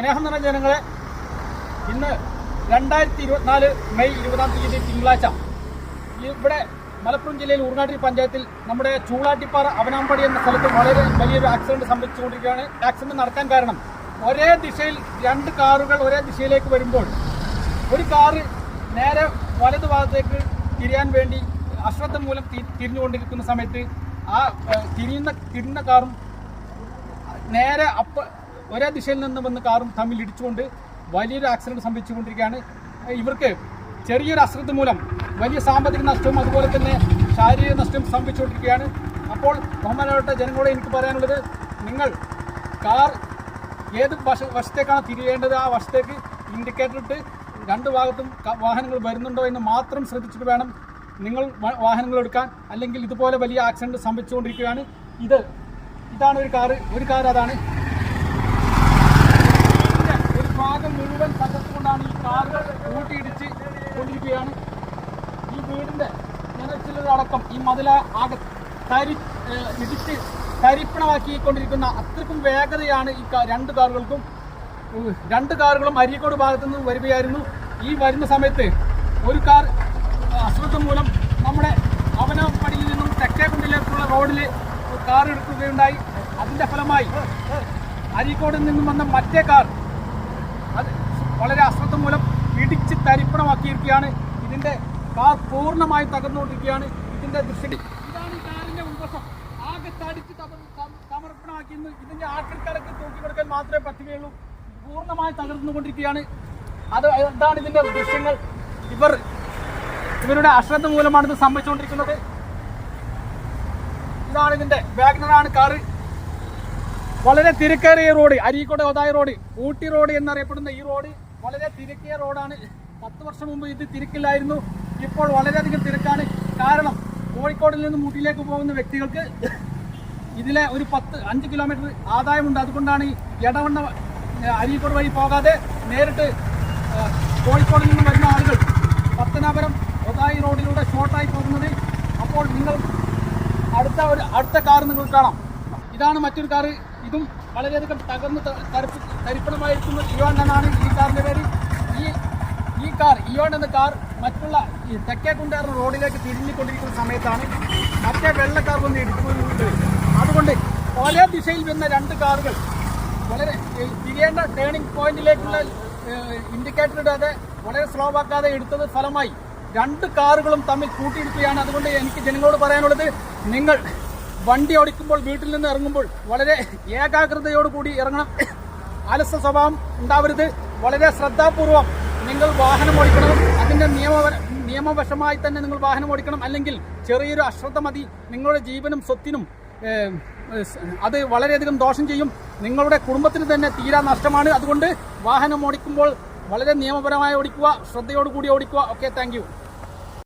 സ്നേഹം നിറഞ്ഞ ജനങ്ങളെ, ഇന്ന് 2024 മെയ് 20-ാം തീയതി തിങ്കളാഴ്ച ഇവിടെ മലപ്പുറം ജില്ലയിൽ ഊർങ്ങാട്ടിരി പഞ്ചായത്തിൽ നമ്മുടെ ചൂളാട്ടിപ്പാറ അവനാമ്പടി എന്ന സ്ഥലത്ത് വളരെ വലിയൊരു ആക്സിഡന്റ് സംഭവിച്ചുകൊണ്ടിരിക്കുകയാണ്. ആക്സിഡന്റ് നടക്കാൻ കാരണം ഒരേ ദിശയിൽ രണ്ട് കാറുകൾ ഒരേ ദിശയിലേക്ക് വരുമ്പോൾ ഒരു കാറ് നേരെ വലതു ഭാഗത്തേക്ക് തിരിയാൻ വേണ്ടി അശ്രദ്ധ മൂലം തിരിഞ്ഞുകൊണ്ടിരിക്കുന്ന സമയത്ത് ആ തിരിയുന്ന കാറും നേരെ ഒരേ ദിശയിൽ നിന്ന് വന്ന കാറും തമ്മിൽ ഇടിച്ചുകൊണ്ട് വലിയൊരു ആക്സിഡന്റ് സംഭവിച്ചുകൊണ്ടിരിക്കുകയാണ്. ഇവർക്ക് ചെറിയൊരു അശ്രദ്ധ മൂലം വലിയ സാമ്പത്തിക നഷ്ടവും അതുപോലെ തന്നെ ശാരീരിക നഷ്ടവും സംഭവിച്ചുകൊണ്ടിരിക്കുകയാണ്. അപ്പോൾ ബഹുമാനപ്പെട്ട ജനങ്ങളോട് എനിക്ക് പറയാനുള്ളത്, നിങ്ങൾ കാർ ഏത് വശത്തേക്കാണ് തിരിയേണ്ടത് ആ വശത്തേക്ക് ഇൻഡിക്കേറ്റർ ഇട്ട് രണ്ട് ഭാഗത്തും വാഹനങ്ങൾ വരുന്നുണ്ടോ എന്ന് മാത്രം ശ്രദ്ധിച്ചിട്ട് വേണം നിങ്ങൾ വാഹനങ്ങൾ എടുക്കാൻ. അല്ലെങ്കിൽ ഇതുപോലെ വലിയ ആക്സിഡന്റ് സംഭവിച്ചുകൊണ്ടിരിക്കുകയാണ്. ഇതാണ് ഒരു കാർ അതാണ് ഒരു ഭാഗം മുഴുവൻ തകർത്തുകൊണ്ടാണ് ഈ കാർ കൂട്ടിയിടിച്ച് കൊണ്ടിരിക്കുകയാണ്. ഈ വീടിന്റെ നിലച്ചിലടക്കം ഈ മതില ആകെ ഇടിച്ച് തരിപ്പണമാക്കിക്കൊണ്ടിരിക്കുന്ന അത്രക്കും വേഗതയാണ് ഈ രണ്ട് കാറുകളും അരീക്കോട് ഭാഗത്തു നിന്ന് വരികയായിരുന്നു. ഈ വരുന്ന സമയത്ത് ഒരു കാർ അശ്രദ്ധ മൂലം നമ്മുടെ അവനാമ്പടിയിൽ നിന്നും തെക്കേക്കുണ്ടിലേക്കുള്ള റോഡിൽ കാർ എടുക്കുകയുണ്ടായി. അതിന്റെ ഫലമായി അരീക്കോടിൽ നിന്നും വന്ന മറ്റേ കാർ അത് വളരെ അശ്രദ്ധ മൂലം ഇടിച്ച് തരിപ്പണമാക്കിയിരിക്കുകയാണ്. ഇതിന്റെ കാർ പൂർണ്ണമായി തകർന്നുകൊണ്ടിരിക്കുകയാണ്. ഇതിന്റെ ദൃശ്യം ഇതാണ്. ഈ കാറിന്റെ ഉൾവശം ആകെ തടിച്ച് സമർപ്പണമാക്കിയെന്ന് ഇതിന്റെ ആക്രിക്കടക്ക് തൂക്കി കൊടുക്കാൻ മാത്രമേ പറ്റുകയുള്ളൂ. പൂർണ്ണമായി തകർന്നുകൊണ്ടിരിക്കുകയാണ്. അതാണ് ഇതിന്റെ ദൃശ്യങ്ങൾ. ഇവരുടെ അശ്രദ്ധ മൂലമാണ് ഇത് സംഭവിച്ചുകൊണ്ടിരിക്കുന്നത്. ഇതാണ് ഇതിന്റെ വാഗ്നറാണ് കാറ്. വളരെ തിരക്കേറിയ road, Areekode Othayi road, Ooty road എന്നറിയപ്പെടുന്ന ഈ റോഡ് വളരെ തിരക്കിയ റോഡാണ്. 10 വർഷം മുമ്പ് ഇത് തിരക്കില്ലായിരുന്നു. ഇപ്പോൾ വളരെയധികം തിരക്കാണ്. കാരണം കോഴിക്കോടിൽ നിന്നും ഊട്ടിയിലേക്ക് പോകുന്ന വ്യക്തികൾക്ക് ഇതിലെ ഒരു 5 കിലോമീറ്റർ ആദായമുണ്ട്. അതുകൊണ്ടാണ് ഈ എടവണ്ണ അരീക്കോട് വഴി പോകാതെ നേരിട്ട് കോഴിക്കോടിൽ നിന്നും വരുന്ന ആളുകൾ പത്തനാപുരം ഒതായി റോഡിലൂടെ ഷോർട്ടായി പോകുന്നത്. അപ്പോൾ നിങ്ങൾ അടുത്ത കാർ നിങ്ങൾ കാണാം. ഇതാണ് മറ്റൊരു കാറ്. ഇതും വളരെയധികം തകർന്ന് തരിപ്പണമായിരിക്കുന്ന ഇയോൺ എന്നാണ് ഈ കാറിന്റെ പേര്. ഈ കാർ ഇയോൺ എന്ന കാർ മറ്റുള്ള ഈ തെക്കേക്കുണ്ടാർ റോഡിലേക്ക് തിരിഞ്ഞുകൊണ്ടിരിക്കുന്ന സമയത്താണ് മറ്റേ വെള്ളക്കാർ വന്ന് ഇടിച്ചുകൊണ്ടിരുന്നത്. അതുകൊണ്ട് ഒരേ ദിശയിൽ വരുന്ന രണ്ട് കാറുകൾ വളരെ തിരിയേണ്ട ടേണിംഗ് പോയിന്റിലേക്കുള്ള ഇൻഡിക്കേറ്റർ ഇടാതെ വളരെ സ്ലോ ആക്കാതെ എടുത്തത് ഫലമായി രണ്ട് കാറുകളും തമ്മിൽ കൂട്ടിയിടിക്കുകയാണ്. അതുകൊണ്ട് എനിക്ക് ജനങ്ങളോട് പറയാനുള്ളത്, നിങ്ങൾ വണ്ടി ഓടിക്കുമ്പോൾ വീട്ടിൽ നിന്ന് ഇറങ്ങുമ്പോൾ വളരെ ഏകാഗ്രതയോടുകൂടി ഇറങ്ങണം. അലസ സ്വഭാവം ഉണ്ടാവരുത്. വളരെ ശ്രദ്ധാപൂർവം നിങ്ങൾ വാഹനം ഓടിക്കണം. അതിൻ്റെ നിയമവശമായി തന്നെ നിങ്ങൾ വാഹനം ഓടിക്കണം. അല്ലെങ്കിൽ ചെറിയൊരു അശ്രദ്ധ മതി നിങ്ങളുടെ ജീവനും സ്വത്തിനും അത് വളരെയധികം ദോഷം ചെയ്യും. നിങ്ങളുടെ കുടുംബത്തിന് തന്നെ തീരാ നഷ്ടമാണ്. അതുകൊണ്ട് വാഹനം ഓടിക്കുമ്പോൾ വളരെ നിയമപരമായി ഓടിക്കുക, ശ്രദ്ധയോടുകൂടി ഓടിക്കുക. Okay, thank you.